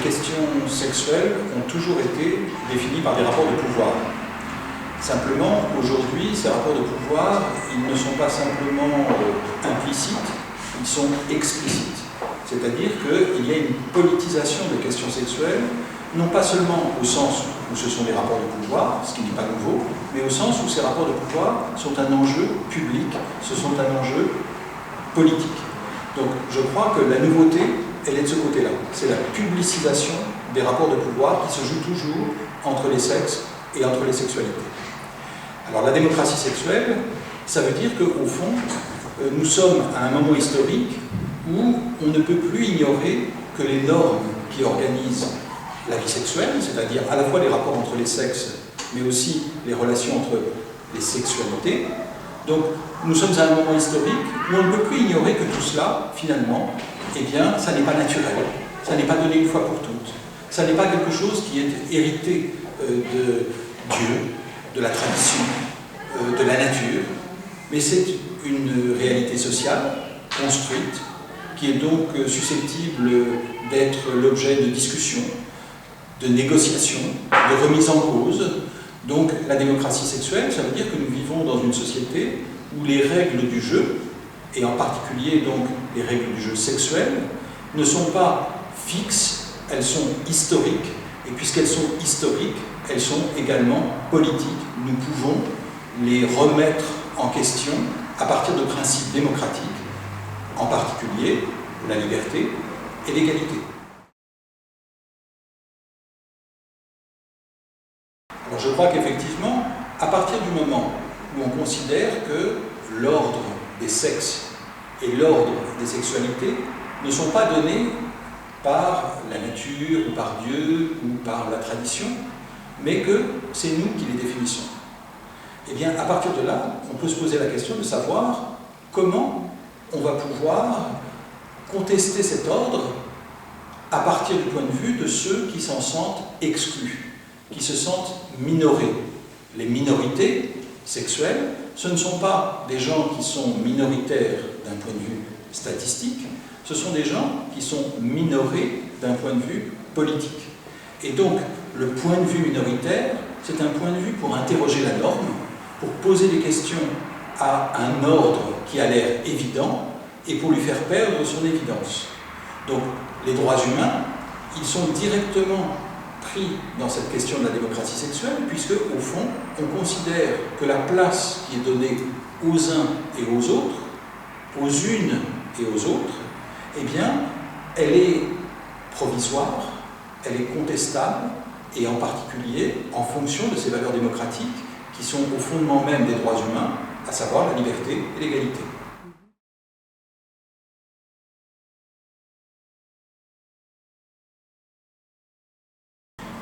questions sexuelles ont toujours été définies par des rapports de pouvoir. Simplement, aujourd'hui, ces rapports de pouvoir, ils ne sont pas simplement implicites, ils sont explicites. C'est-à-dire qu'il y a une politisation des questions sexuelles, non pas seulement au sens où ce sont des rapports de pouvoir, ce qui n'est pas nouveau, mais au sens où ces rapports de pouvoir sont un enjeu public, ce sont un enjeu politique. Donc je crois que la nouveauté, elle est de ce côté-là. C'est la publicisation des rapports de pouvoir qui se joue toujours entre les sexes et entre les sexualités. Alors la démocratie sexuelle, ça veut dire qu'au fond, nous sommes à un moment historique où on ne peut plus ignorer que les normes qui organisent la vie sexuelle, c'est-à-dire à la fois les rapports entre les sexes, mais aussi les relations entre les sexualités. Donc nous sommes à un moment historique où on ne peut plus ignorer que tout cela, finalement, eh bien, ça n'est pas naturel, ça n'est pas donné une fois pour toutes, ça n'est pas quelque chose qui est hérité de Dieu, de la tradition, de la nature, mais c'est une réalité sociale, construite, qui est donc susceptible d'être l'objet de discussions, de négociations, de remise en cause. Donc la démocratie sexuelle, ça veut dire que nous vivons dans une société où les règles du jeu, et en particulier donc les règles du jeu sexuel, ne sont pas fixes, elles sont historiques, et puisqu'elles sont historiques, elles sont également politiques. Nous pouvons les remettre en question à partir de principes démocratiques, en particulier la liberté et l'égalité. Alors je crois qu'effectivement, à partir du moment où on considère que l'ordre des sexes et l'ordre des sexualités ne sont pas donnés par la nature, ou par Dieu, ou par la tradition, mais que c'est nous qui les définissons. Eh bien, à partir de là, on peut se poser la question de savoir comment on va pouvoir contester cet ordre à partir du point de vue de ceux qui s'en sentent exclus, qui se sentent minorés. Les minorités sexuelles, ce ne sont pas des gens qui sont minoritaires d'un point de vue statistique, ce sont des gens qui sont minorés d'un point de vue politique. Et donc, le point de vue minoritaire, c'est un point de vue pour interroger la norme, pour poser des questions à un ordre qui a l'air évident et pour lui faire perdre son évidence. Donc, les droits humains, ils sont directement pris dans cette question de la démocratie sexuelle, puisque, au fond, on considère que la place qui est donnée aux uns et aux autres, aux unes et aux autres, eh bien, elle est provisoire, elle est contestable, et en particulier en fonction de ces valeurs démocratiques qui sont au fondement même des droits humains, à savoir la liberté et l'égalité.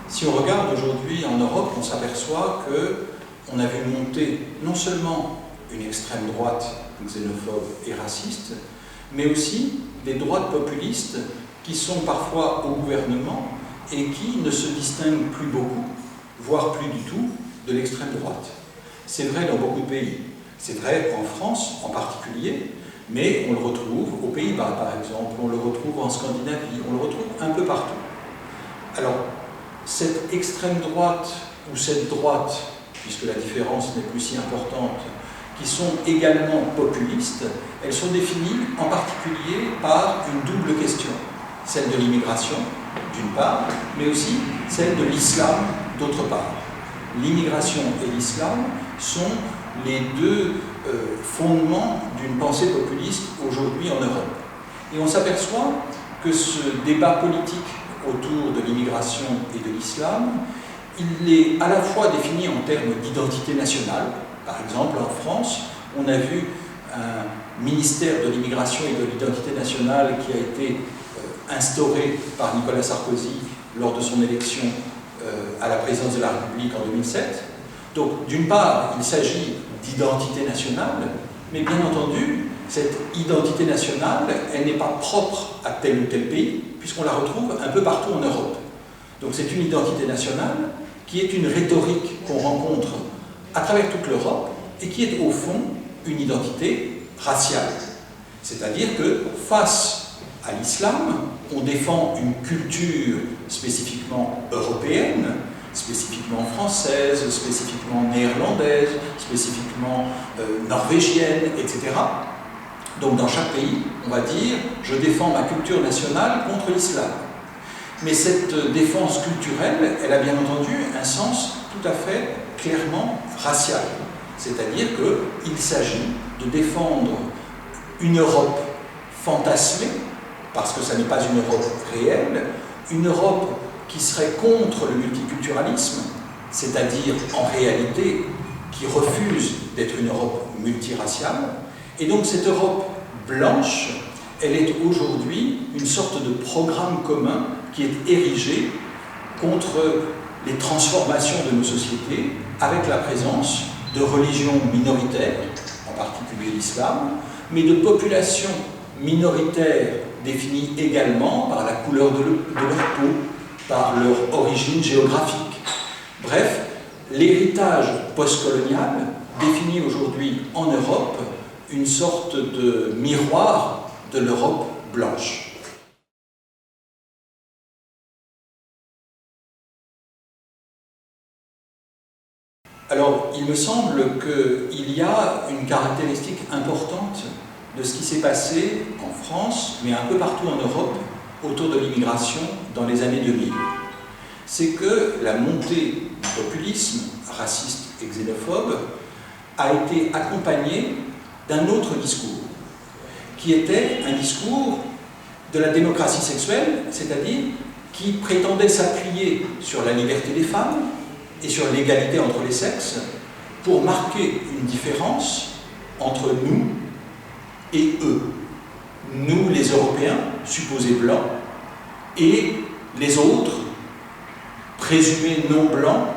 Si on regarde aujourd'hui en Europe, on s'aperçoit qu'on a vu monter non seulement une extrême droite xénophobe et raciste, mais aussi des droites populistes qui sont parfois au gouvernement et qui ne se distinguent plus beaucoup, voire plus du tout, de l'extrême droite. C'est vrai dans beaucoup de pays. C'est vrai en France en particulier, mais on le retrouve aux Pays-Bas par exemple, on le retrouve en Scandinavie, on le retrouve un peu partout. Alors, cette extrême droite ou cette droite, puisque la différence n'est plus si importante, qui sont également populistes, elles sont définies en particulier par une double question, celle de l'immigration d'une part, mais aussi celle de l'islam d'autre part. L'immigration et l'islam sont les deux fondements d'une pensée populiste aujourd'hui en Europe. Et on s'aperçoit que ce débat politique autour de l'immigration et de l'islam, il est à la fois défini en termes d'identité nationale. Par exemple, en France, on a vu un ministère de l'immigration et de l'identité nationale qui a été instauré par Nicolas Sarkozy lors de son élection à la présidence de la République en 2007. Donc, d'une part, il s'agit d'identité nationale, mais bien entendu, cette identité nationale, elle n'est pas propre à tel ou tel pays, puisqu'on la retrouve un peu partout en Europe. Donc c'est une identité nationale qui est une rhétorique qu'on rencontre à travers toute l'Europe et qui est au fond une identité raciale. C'est-à-dire que face à à l'islam, on défend une culture spécifiquement européenne, spécifiquement française, spécifiquement néerlandaise, spécifiquement norvégienne, etc. Donc dans chaque pays, on va dire « je défends ma culture nationale contre l'islam ». Mais cette défense culturelle, elle a bien entendu un sens tout à fait clairement racial. C'est-à-dire qu'il s'agit de défendre une Europe fantasmée, parce que ça n'est pas une Europe réelle, une Europe qui serait contre le multiculturalisme, c'est-à-dire en réalité qui refuse d'être une Europe multiraciale. Et donc cette Europe blanche, elle est aujourd'hui une sorte de programme commun qui est érigé contre les transformations de nos sociétés avec la présence de religions minoritaires, en particulier l'islam, mais de populations minoritaires définies également par la couleur de leur peau, par leur origine géographique. Bref, l'héritage postcolonial définit aujourd'hui en Europe une sorte de miroir de l'Europe blanche. Alors, il me semble qu'il y a une caractéristique importante de ce qui s'est passé en France, mais un peu partout en Europe, autour de l'immigration dans les années 2000. C'est que la montée du populisme raciste et xénophobe a été accompagnée d'un autre discours, qui était un discours de la démocratie sexuelle, c'est-à-dire qui prétendait s'appuyer sur la liberté des femmes et sur l'égalité entre les sexes pour marquer une différence entre nous et eux. Nous, les Européens, supposés blancs, et les autres, présumés non blancs,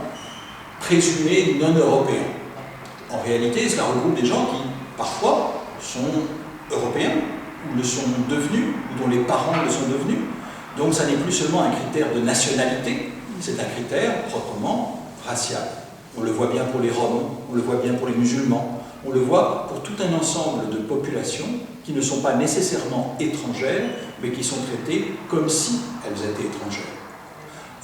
présumés non européens. En réalité, cela regroupe des gens qui, parfois, sont européens, ou le sont devenus, ou dont les parents le sont devenus. Donc ça n'est plus seulement un critère de nationalité, c'est un critère proprement racial. On le voit bien pour les Roms, on le voit bien pour les musulmans, on le voit pour tout un ensemble de populations qui ne sont pas nécessairement étrangères, mais qui sont traitées comme si elles étaient étrangères.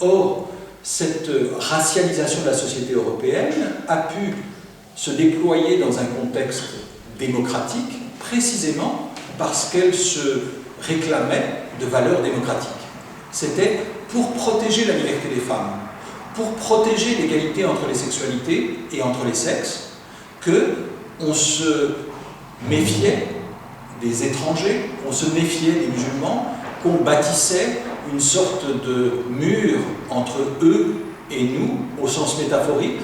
Or, cette racialisation de la société européenne a pu se déployer dans un contexte démocratique, précisément parce qu'elle se réclamait de valeurs démocratiques. C'était pour protéger la liberté des femmes, pour protéger l'égalité entre les sexualités et entre les sexes, qu'on se méfiait des étrangers, qu'on se méfiait des musulmans, qu'on bâtissait une sorte de mur entre eux et nous, au sens métaphorique,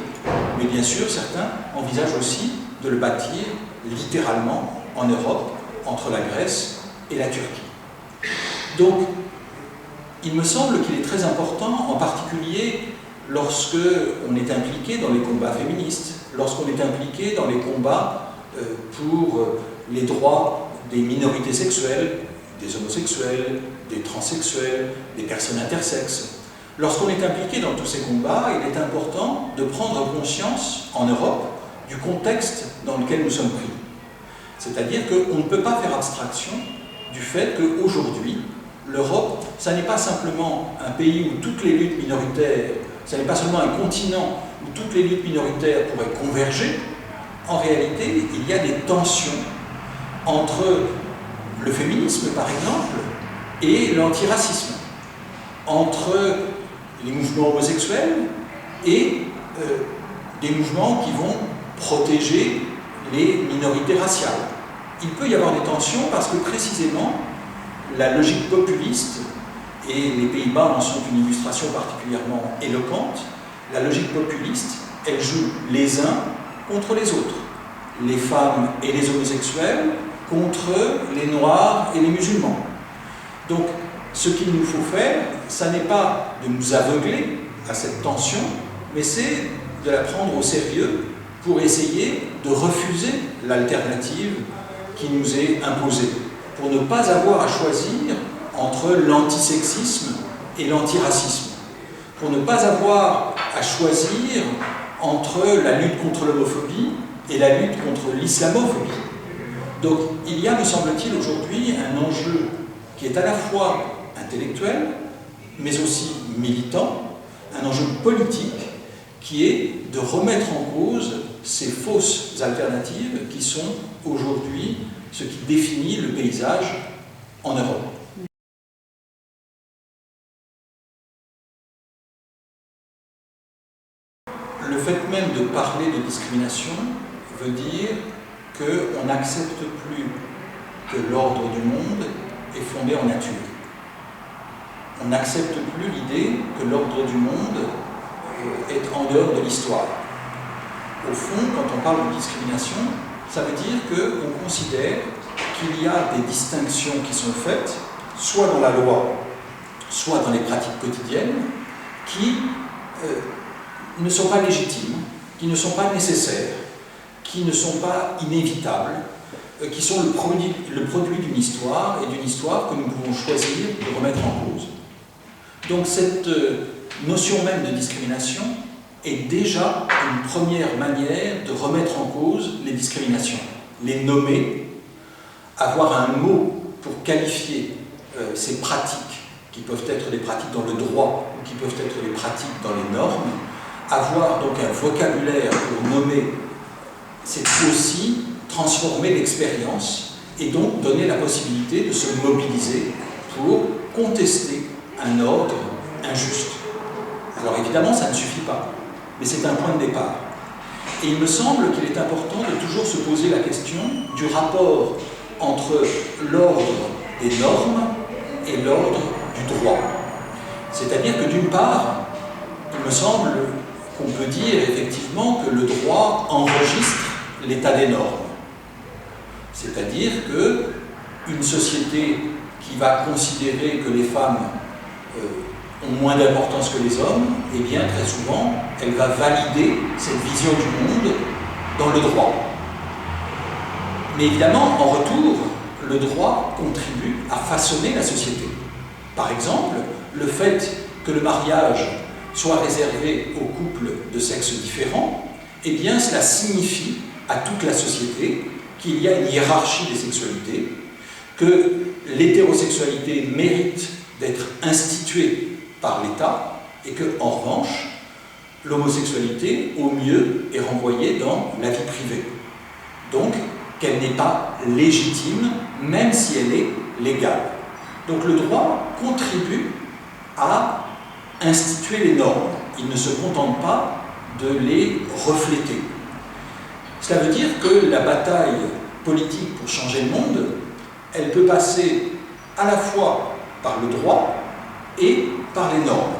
mais bien sûr, certains envisagent aussi de le bâtir littéralement en Europe, entre la Grèce et la Turquie. Donc, il me semble qu'il est très important, en particulier lorsque on est impliqué dans les combats féministes, lorsqu'on est impliqué dans les combats pour les droits des minorités sexuelles, des homosexuels, des transsexuels, des personnes intersexes. Lorsqu'on est impliqué dans tous ces combats, il est important de prendre conscience, en Europe, du contexte dans lequel nous sommes pris. C'est-à-dire qu'on ne peut pas faire abstraction du fait qu'aujourd'hui, l'Europe, ça n'est pas simplement un pays où toutes les luttes minoritaires, ça n'est pas seulement un continent où toutes les luttes minoritaires pourraient converger. En réalité, il y a des tensions entre le féminisme, par exemple, et l'antiracisme, entre les mouvements homosexuels et des mouvements qui vont protéger les minorités raciales. Il peut y avoir des tensions parce que précisément la logique populiste, et les Pays-Bas en sont une illustration particulièrement éloquente, la logique populiste, elle joue les uns contre les autres, les femmes et les homosexuels contre les noirs et les musulmans. Donc, ce qu'il nous faut faire, ça n'est pas de nous aveugler à cette tension, mais c'est de la prendre au sérieux pour essayer de refuser l'alternative qui nous est imposée, pour ne pas avoir à choisir entre l'antisexisme et l'antiracisme, pour ne pas avoir à choisir entre la lutte contre l'homophobie et la lutte contre l'islamophobie. Donc il y a, me semble-t-il, aujourd'hui un enjeu qui est à la fois intellectuel, mais aussi militant, un enjeu politique qui est de remettre en cause ces fausses alternatives qui sont aujourd'hui ce qui définit le paysage en Europe. Le fait même de parler de discrimination veut dire qu'on n'accepte plus que l'ordre du monde est fondé en nature. On n'accepte plus l'idée que l'ordre du monde est en dehors de l'histoire. Au fond, quand on parle de discrimination, ça veut dire qu'on considère qu'il y a des distinctions qui sont faites, soit dans la loi, soit dans les pratiques quotidiennes, qui ne sont pas légitimes, qui ne sont pas nécessaires, qui ne sont pas inévitables, qui sont le produit d'une histoire, et d'une histoire que nous pouvons choisir de remettre en cause. Donc cette notion même de discrimination est déjà une première manière de remettre en cause les discriminations, les nommer, avoir un mot pour qualifier ces pratiques, qui peuvent être des pratiques dans le droit ou qui peuvent être des pratiques dans les normes, avoir donc un vocabulaire pour nommer, c'est aussi transformer l'expérience et donc donner la possibilité de se mobiliser pour contester un ordre injuste. Alors évidemment, ça ne suffit pas, mais c'est un point de départ. Et il me semble qu'il est important de toujours se poser la question du rapport entre l'ordre des normes et l'ordre du droit. C'est-à-dire que d'une part, il me semble qu'on peut dire effectivement que le droit enregistre l'état des normes. C'est-à-dire qu'une société qui va considérer que les femmes ont moins d'importance que les hommes, eh bien très souvent, elle va valider cette vision du monde dans le droit. Mais évidemment, en retour, le droit contribue à façonner la société. Par exemple, le fait que le mariage soit réservé aux couples de sexes différents, eh bien cela signifie à toute la société qu'il y a une hiérarchie des sexualités, que l'hétérosexualité mérite d'être instituée par l'État et que, en revanche, l'homosexualité, au mieux, est renvoyée dans la vie privée. Donc, qu'elle n'est pas légitime, même si elle est légale. Donc le droit contribue à instituer les normes. Il ne se contente pas de les refléter. Cela veut dire que la bataille politique pour changer le monde, elle peut passer à la fois par le droit et par les normes.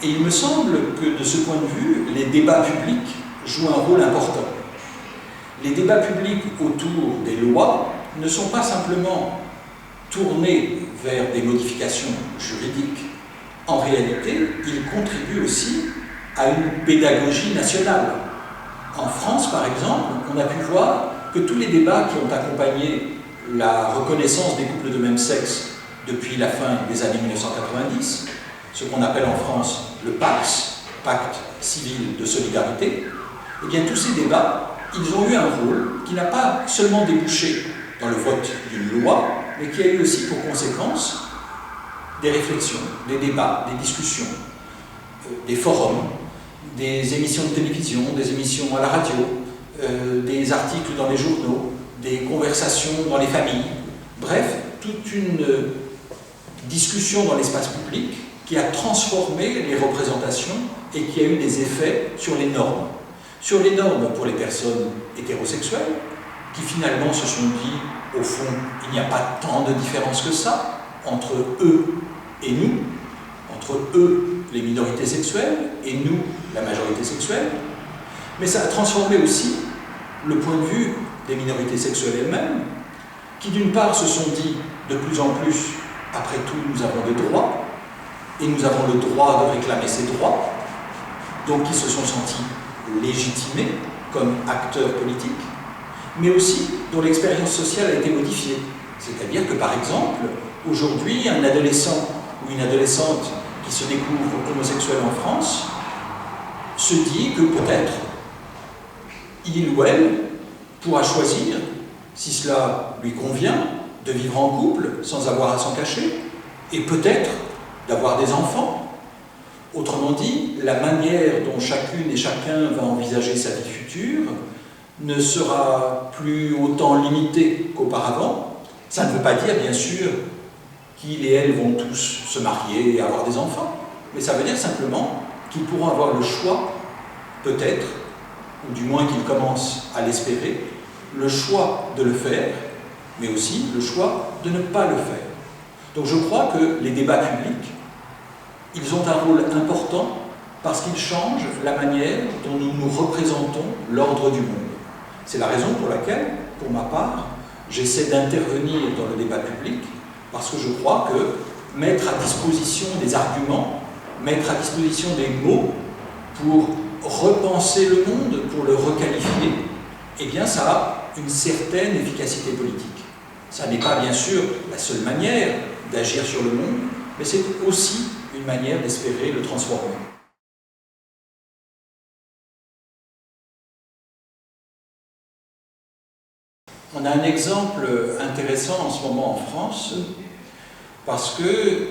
Et il me semble que de ce point de vue, les débats publics jouent un rôle important. Les débats publics autour des lois ne sont pas simplement tournés vers des modifications juridiques. En réalité, ils contribuent aussi à une pédagogie nationale. En France, par exemple, on a pu voir que tous les débats qui ont accompagné la reconnaissance des couples de même sexe depuis la fin des années 1990, ce qu'on appelle en France le PACS, Pacte civil de solidarité, eh bien tous ces débats, ils ont eu un rôle qui n'a pas seulement débouché dans le vote d'une loi, mais qui a eu aussi pour conséquence des réflexions, des débats, des discussions, des forums, des émissions de télévision, des émissions à la radio, des articles dans les journaux, des conversations dans les familles, bref, toute une discussion dans l'espace public qui a transformé les représentations et qui a eu des effets sur les normes. Sur les normes pour les personnes hétérosexuelles, qui finalement se sont dit, au fond, il n'y a pas tant de différence que ça entre eux et nous, entre eux, les minorités sexuelles, et nous, la majorité sexuelle. Mais ça a transformé aussi le point de vue des minorités sexuelles elles-mêmes, qui d'une part se sont dit de plus en plus, après tout, nous avons des droits, et nous avons le droit de réclamer ces droits, donc qui se sont sentis légitimés comme acteurs politiques, mais aussi dont l'expérience sociale a été modifiée. C'est-à-dire que, par exemple, aujourd'hui, un adolescent ou une adolescente qui se découvre homosexuel en France se dit que peut-être il ou elle pourra choisir, si cela lui convient, de vivre en couple sans avoir à s'en cacher, et peut-être d'avoir des enfants. Autrement dit, la manière dont chacune et chacun va envisager sa vie future ne sera plus autant limitée qu'auparavant. Ça ne veut pas dire, bien sûr, qu'ils et elles vont tous se marier et avoir des enfants, mais ça veut dire simplement qu'ils pourront avoir le choix, peut-être, ou du moins qu'ils commencent à l'espérer, le choix de le faire, mais aussi le choix de ne pas le faire. Donc je crois que les débats publics, ils ont un rôle important parce qu'ils changent la manière dont nous nous représentons l'ordre du monde. C'est la raison pour laquelle, pour ma part, j'essaie d'intervenir dans le débat public, parce que je crois que mettre à disposition des arguments, mettre à disposition des mots pour repenser le monde, pour le requalifier, eh bien ça a une certaine efficacité politique. Ça n'est pas bien sûr la seule manière d'agir sur le monde, mais c'est aussi une manière d'espérer le transformer. On a un exemple intéressant en ce moment en France, parce que,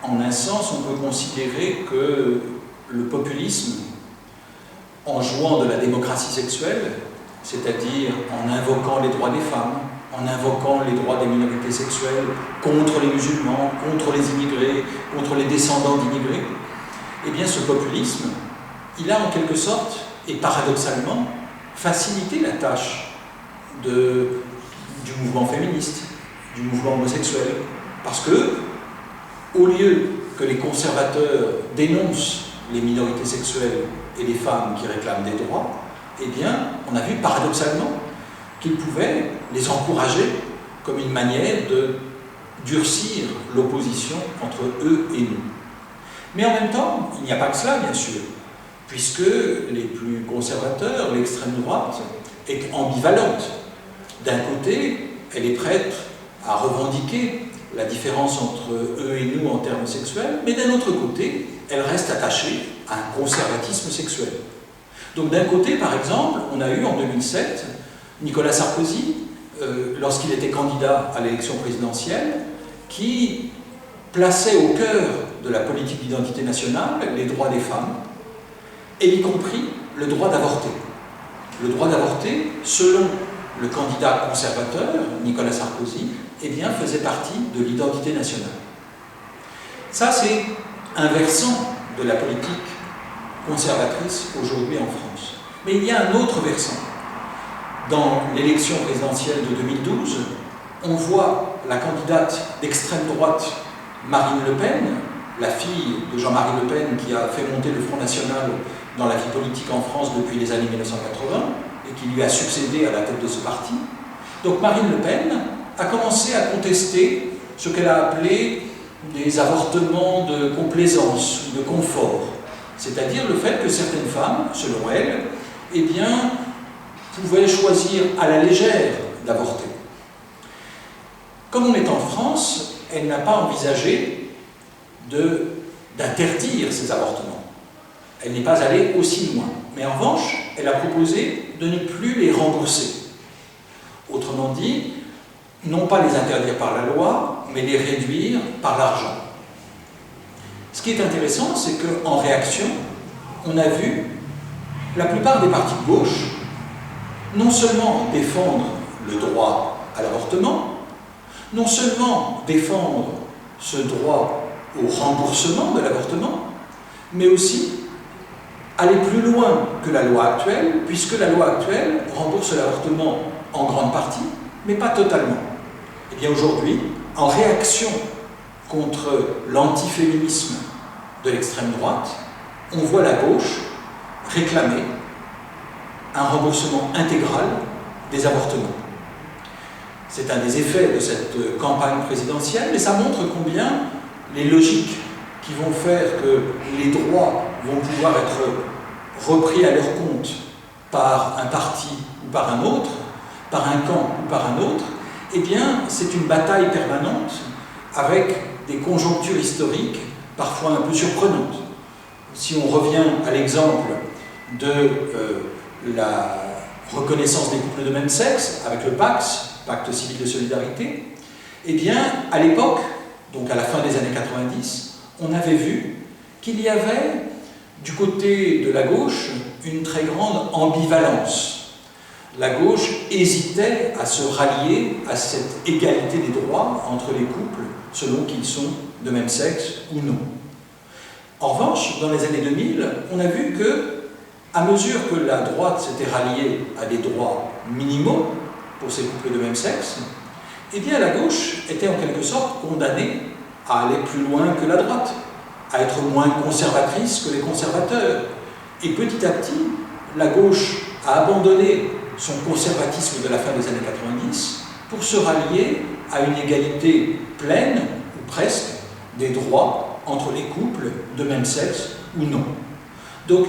en un sens, on peut considérer que le populisme, en jouant de la démocratie sexuelle, c'est-à-dire en invoquant les droits des femmes, en invoquant les droits des minorités sexuelles contre les musulmans, contre les immigrés, contre les descendants d'immigrés, eh bien ce populisme, il a en quelque sorte, et paradoxalement, facilité la tâche du mouvement féministe, du mouvement homosexuel, parce que, au lieu que les conservateurs dénoncent les minorités sexuelles et les femmes qui réclament des droits, eh bien, on a vu paradoxalement qu'ils pouvaient les encourager comme une manière de durcir l'opposition entre eux et nous. Mais en même temps, il n'y a pas que cela, bien sûr, puisque les plus conservateurs, l'extrême droite, est ambivalente. D'un côté, elle est prête à revendiquer la différence entre eux et nous en termes sexuels, mais d'un autre côté, elle reste attachée à un conservatisme sexuel. Donc d'un côté, par exemple, on a eu en 2007 Nicolas Sarkozy, lorsqu'il était candidat à l'élection présidentielle, qui plaçait au cœur de la politique d'identité nationale les droits des femmes, et y compris le droit d'avorter. Le droit d'avorter, selon le candidat conservateur, Nicolas Sarkozy, eh bien, faisait partie de l'identité nationale. Ça, c'est un versant de la politique conservatrice aujourd'hui en France. Mais il y a un autre versant. Dans l'élection présidentielle de 2012, on voit la candidate d'extrême droite, Marine Le Pen, la fille de Jean-Marie Le Pen qui a fait monter le Front National dans la vie politique en France depuis les années 1980 et qui lui a succédé à la tête de ce parti. Donc Marine Le Pen a commencé à contester ce qu'elle a appelé des avortements de complaisance ou de confort, c'est-à-dire le fait que certaines femmes, selon elle, eh bien, pouvaient choisir à la légère d'avorter. Comme on est en France, elle n'a pas envisagé d'interdire ces avortements. Elle n'est pas allée aussi loin. Mais en revanche, elle a proposé de ne plus les rembourser. Autrement dit, non pas les interdire par la loi, mais les réduire par l'argent. Ce qui est intéressant, c'est qu'en réaction, on a vu la plupart des partis de gauche non seulement défendre le droit à l'avortement, non seulement défendre ce droit au remboursement de l'avortement, mais aussi aller plus loin que la loi actuelle, puisque la loi actuelle rembourse l'avortement en grande partie, mais pas totalement. Et bien aujourd'hui, en réaction contre l'antiféminisme de l'extrême droite, on voit la gauche réclamer un remboursement intégral des avortements. C'est un des effets de cette campagne présidentielle, mais ça montre combien les logiques qui vont faire que les droits vont pouvoir être repris à leur compte par un parti ou par un autre, par un camp ou par un autre, eh bien, c'est une bataille permanente avec des conjonctures historiques parfois un peu surprenantes. Si on revient à l'exemple de la reconnaissance des couples de même sexe, avec le Pacs, pacte civil de solidarité, eh bien, à l'époque, donc à la fin des années 90, on avait vu qu'il y avait, du côté de la gauche, une très grande ambivalence. La gauche hésitait à se rallier à cette égalité des droits entre les couples selon qu'ils sont de même sexe ou non. En revanche, dans les années 2000, on a vu que, à mesure que la droite s'était ralliée à des droits minimaux pour ces couples de même sexe, eh bien la gauche était en quelque sorte condamnée à aller plus loin que la droite, à être moins conservatrice que les conservateurs. Et petit à petit, la gauche a abandonné son conservatisme de la fin des années 90 pour se rallier à une égalité pleine, ou presque, des droits entre les couples de même sexe ou non. Donc,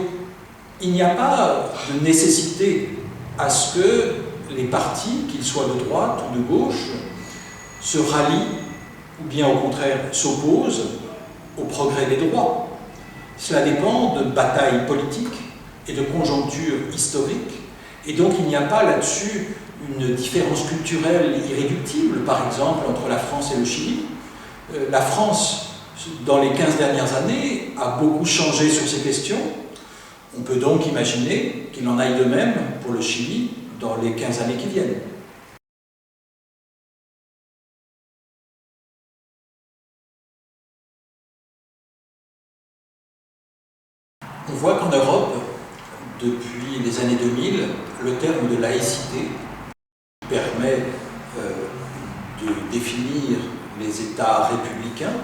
il n'y a pas de nécessité à ce que les partis, qu'ils soient de droite ou de gauche, se rallient ou bien au contraire s'opposent au progrès des droits. Cela dépend de batailles politiques et de conjonctures historiques, et donc il n'y a pas là-dessus une différence culturelle irréductible, par exemple, entre la France et le Chili. La France, dans les 15 dernières années, a beaucoup changé sur ces questions. On peut donc imaginer qu'il en aille de même pour le Chili dans les 15 années qui viennent. On voit qu'en Europe, depuis les années 2000, le terme de laïcité permet de définir les États républicains.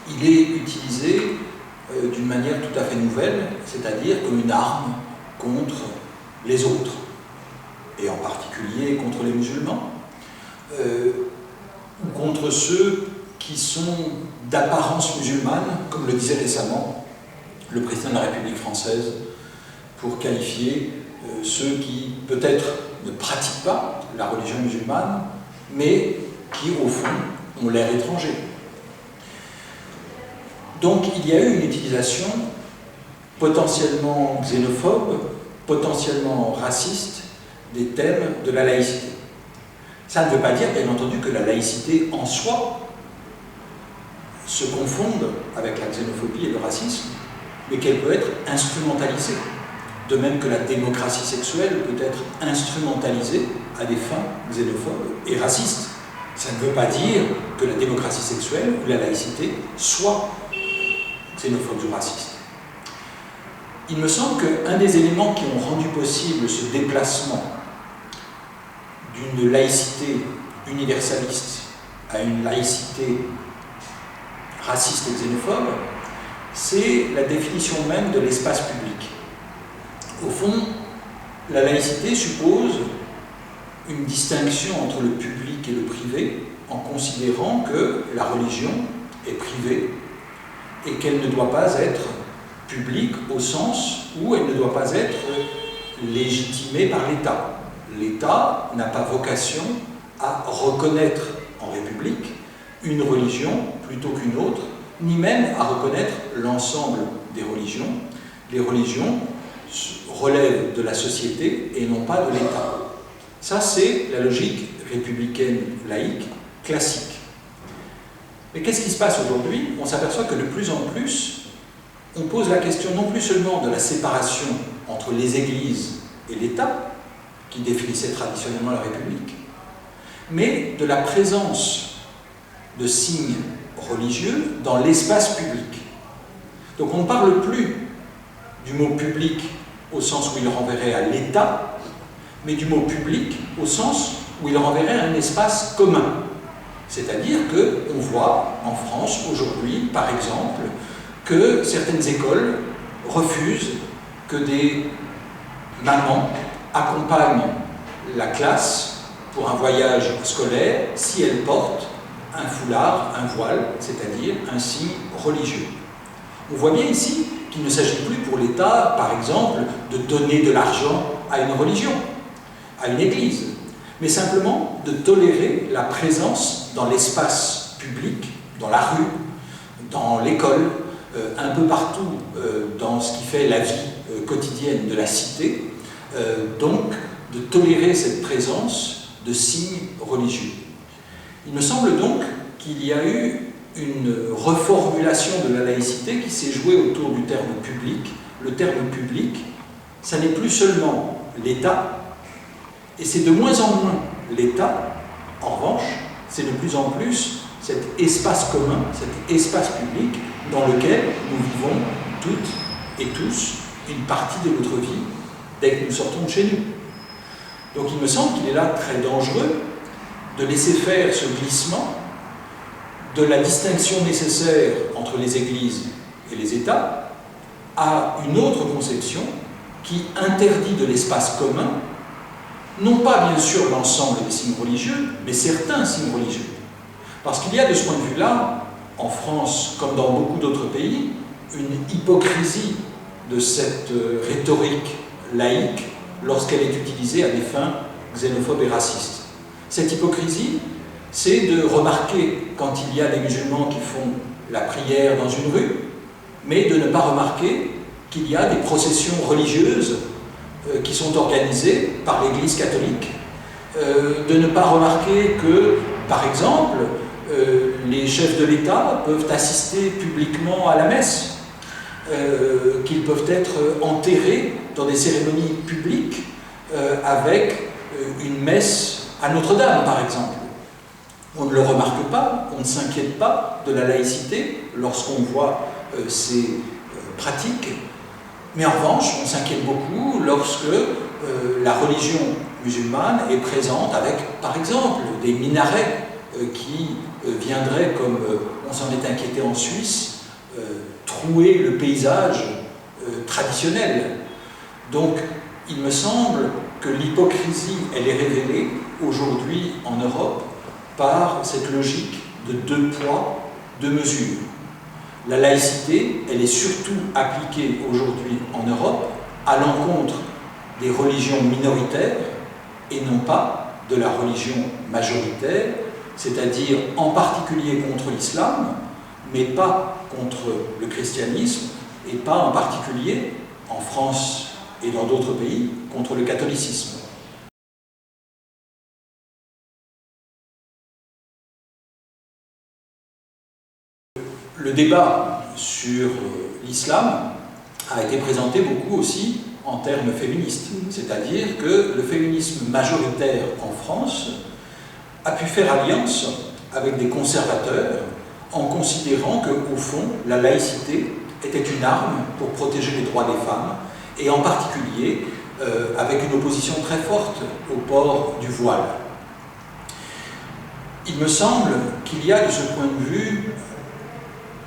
Il est utilisé d'une manière tout à fait nouvelle, c'est-à-dire comme une arme contre les autres, et en particulier contre les musulmans, ou contre ceux qui sont d'apparence musulmane, comme le disait récemment le président de la République française, pour qualifier ceux qui, peut-être, ne pratiquent pas la religion musulmane, mais qui, au fond, ont l'air étrangers. Donc, il y a eu une utilisation potentiellement xénophobe, potentiellement raciste, des thèmes de la laïcité. Ça ne veut pas dire, bien entendu, que la laïcité en soi se confonde avec la xénophobie et le racisme, mais qu'elle peut être instrumentalisée. De même que la démocratie sexuelle peut être instrumentalisée à des fins xénophobes et racistes. Ça ne veut pas dire que la démocratie sexuelle ou la laïcité soit xénophobe ou raciste. Il me semble qu'un des éléments qui ont rendu possible ce déplacement d'une laïcité universaliste à une laïcité raciste et xénophobe, c'est la définition même de l'espace public. Au fond, la laïcité suppose une distinction entre le public et le privé, en considérant que la religion est privée et qu'elle ne doit pas être publique au sens où elle ne doit pas être légitimée par l'État. L'État n'a pas vocation à reconnaître en République une religion plutôt qu'une autre, ni même à reconnaître l'ensemble des religions. Les religions relèvent de la société et non pas de l'État. Ça, c'est la logique républicaine laïque classique. Mais qu'est-ce qui se passe aujourd'hui? On s'aperçoit que de plus en plus, on pose la question non plus seulement de la séparation entre les églises et l'État, qui définissait traditionnellement la République, mais de la présence de signes religieux dans l'espace public. Donc on ne parle plus du mot public au sens où il renverrait à l'État, mais du mot public au sens où il renverrait à un espace commun. C'est-à-dire qu'on voit en France aujourd'hui, par exemple, que certaines écoles refusent que des mamans accompagnent la classe pour un voyage scolaire si elle porte un foulard, un voile, c'est-à-dire un signe religieux. On voit bien ici qu'il ne s'agit plus pour l'État, par exemple, de donner de l'argent à une religion, à une église, mais simplement de tolérer la présence dans l'espace public, dans la rue, dans l'école, un peu partout dans ce qui fait la vie quotidienne de la cité, donc de tolérer cette présence de signes religieux. Il me semble donc qu'il y a eu une reformulation de la laïcité qui s'est jouée autour du terme public. Le terme public, ça n'est plus seulement l'État, et c'est de moins en moins l'État. En revanche, c'est de plus en plus cet espace commun, cet espace public dans lequel nous vivons toutes et tous une partie de notre vie dès que nous sortons de chez nous. Donc il me semble qu'il est là très dangereux de laisser faire ce glissement de la distinction nécessaire entre les églises et les États à une autre conception qui interdit de l'espace commun, non pas bien sûr l'ensemble des signes religieux, mais certains signes religieux. Parce qu'il y a de ce point de vue-là, en France comme dans beaucoup d'autres pays, une hypocrisie de cette rhétorique laïque lorsqu'elle est utilisée à des fins xénophobes et racistes. Cette hypocrisie, c'est de remarquer quand il y a des musulmans qui font la prière dans une rue, mais de ne pas remarquer qu'il y a des processions religieuses qui sont organisées par l'Église catholique, de ne pas remarquer que, par exemple, les chefs de l'État peuvent assister publiquement à la messe, qu'ils peuvent être enterrés dans des cérémonies publiques avec une messe à Notre-Dame, par exemple. On ne le remarque pas, on ne s'inquiète pas de la laïcité lorsqu'on voit ces pratiques, mais en revanche, on s'inquiète beaucoup lorsque la religion musulmane est présente avec, par exemple, des minarets qui viendraient, comme on s'en est inquiété en Suisse, trouer le paysage traditionnel. Donc, il me semble que l'hypocrisie, elle est révélée aujourd'hui en Europe par cette logique de 2 poids, 2 mesures. La laïcité, elle est surtout appliquée aujourd'hui en Europe à l'encontre des religions minoritaires et non pas de la religion majoritaire, c'est-à-dire en particulier contre l'islam, mais pas contre le christianisme et pas en particulier, en France et dans d'autres pays, contre le catholicisme. Le débat sur l'islam a été présenté beaucoup aussi en termes féministes, c'est-à-dire que le féminisme majoritaire en France a pu faire alliance avec des conservateurs en considérant qu'au fond, la laïcité était une arme pour protéger les droits des femmes, et en particulier avec une opposition très forte au port du voile. Il me semble qu'il y a de ce point de vue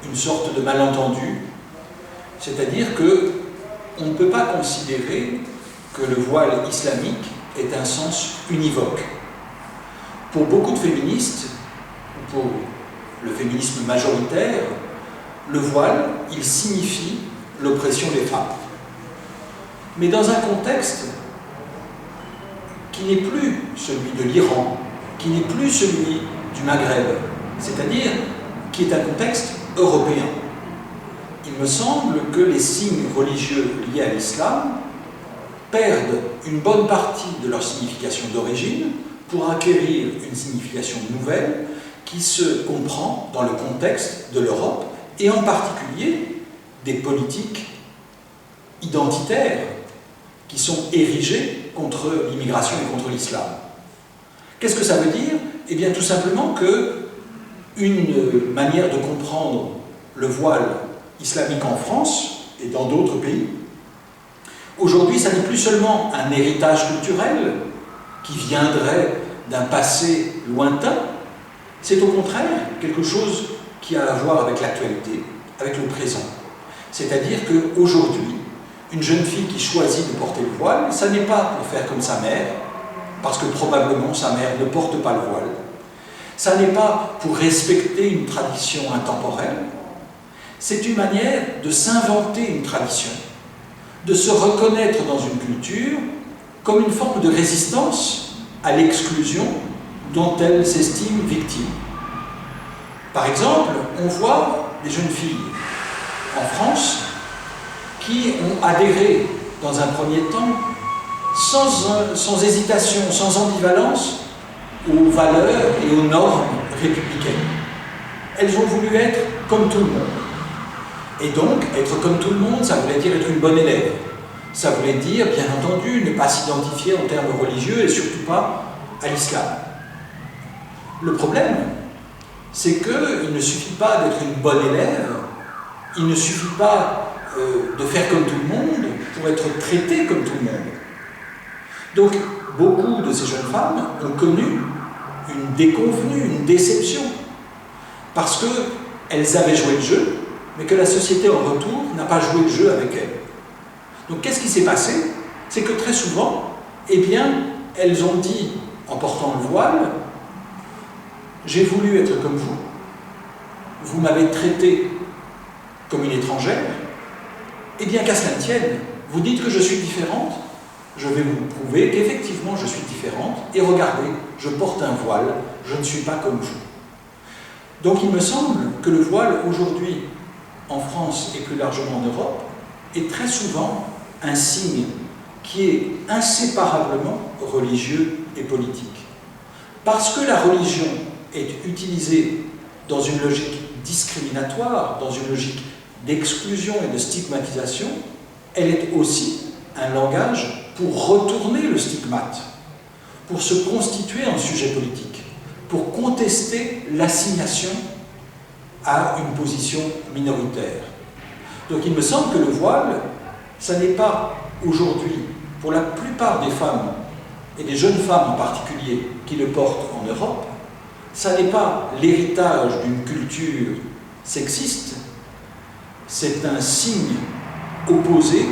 une sorte de malentendu, c'est-à-dire qu'on ne peut pas considérer que le voile islamique ait un sens univoque. Pour beaucoup de féministes, ou pour le féminisme majoritaire, le voile, il signifie l'oppression des femmes. Mais dans un contexte qui n'est plus celui de l'Iran, qui n'est plus celui du Maghreb, c'est-à-dire qui est un contexte européen. Il me semble que les signes religieux liés à l'islam perdent une bonne partie de leur signification d'origine pour acquérir une signification nouvelle qui se comprend dans le contexte de l'Europe et en particulier des politiques identitaires qui sont érigées contre l'immigration et contre l'islam. Qu'est-ce que ça veut dire? Eh bien tout simplement qu'une manière de comprendre le voile islamique en France et dans d'autres pays, aujourd'hui ça n'est plus seulement un héritage culturel qui viendrait d'un passé lointain, c'est au contraire quelque chose qui a à voir avec l'actualité, avec le présent. C'est-à-dire qu'aujourd'hui, une jeune fille qui choisit de porter le voile, ça n'est pas pour faire comme sa mère, parce que probablement sa mère ne porte pas le voile. Ça n'est pas pour respecter une tradition intemporelle. C'est une manière de s'inventer une tradition, de se reconnaître dans une culture comme une forme de résistance à l'exclusion dont elle s'estime victime. Par exemple, on voit des jeunes filles en France qui ont adhéré dans un premier temps, sans hésitation, sans ambivalence, aux valeurs et aux normes républicaines. Elles ont voulu être comme tout le monde. Et donc, être comme tout le monde, ça voulait dire être une bonne élève. Ça voulait dire, bien entendu, ne pas s'identifier en termes religieux et surtout pas à l'islam. Le problème, c'est qu'il ne suffit pas d'être une bonne élève, il ne suffit pas de faire comme tout le monde pour être traité comme tout le monde. Donc, beaucoup de ces jeunes femmes ont connu une déconvenue, une déception, parce qu'elles avaient joué le jeu, mais que la société en retour n'a pas joué le jeu avec elles. Donc qu'est-ce qui s'est passé? C'est que très souvent, eh bien, elles ont dit, en portant le voile, « J'ai voulu être comme vous m'avez traité comme une étrangère, eh bien qu'à cela ne tienne, vous dites que je suis différente, je vais vous prouver qu'effectivement je suis différente, et regardez, je porte un voile, je ne suis pas comme vous. » Donc il me semble que le voile aujourd'hui, en France et plus largement en Europe, est très souvent un signe qui est inséparablement religieux et politique. Parce que la religion est utilisée dans une logique discriminatoire, dans une logique d'exclusion et de stigmatisation, elle est aussi un langage pour retourner le stigmate, pour se constituer en sujet politique, pour contester l'assignation à une position minoritaire. Donc il me semble que le voile, ça n'est pas aujourd'hui, pour la plupart des femmes, et des jeunes femmes en particulier, qui le portent en Europe, ça n'est pas l'héritage d'une culture sexiste, c'est un signe opposé